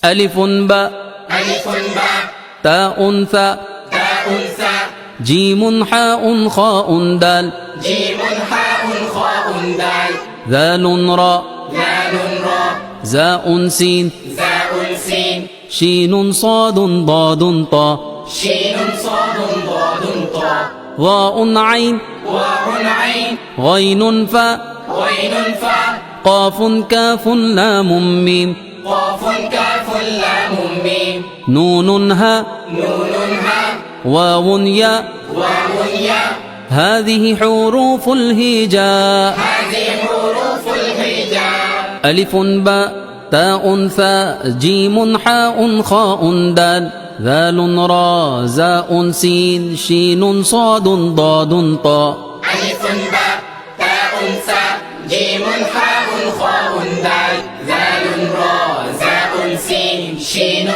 ألف باء تاء ثاء جيم حاء خاء دال ذال راء زاء سين شين صاد ضاد طاء ظاء عين غين فاء قاف كاف لام ميم نون هاء واو ياء هذه حروف الهجاء ألف باء تاء ثاء جيم حاء خاء دال ذال راء زاء سين شين صاد ضاد طاء ألف باء تاء ثاء جيم حاء خاء دال ذال راء زاء سين شين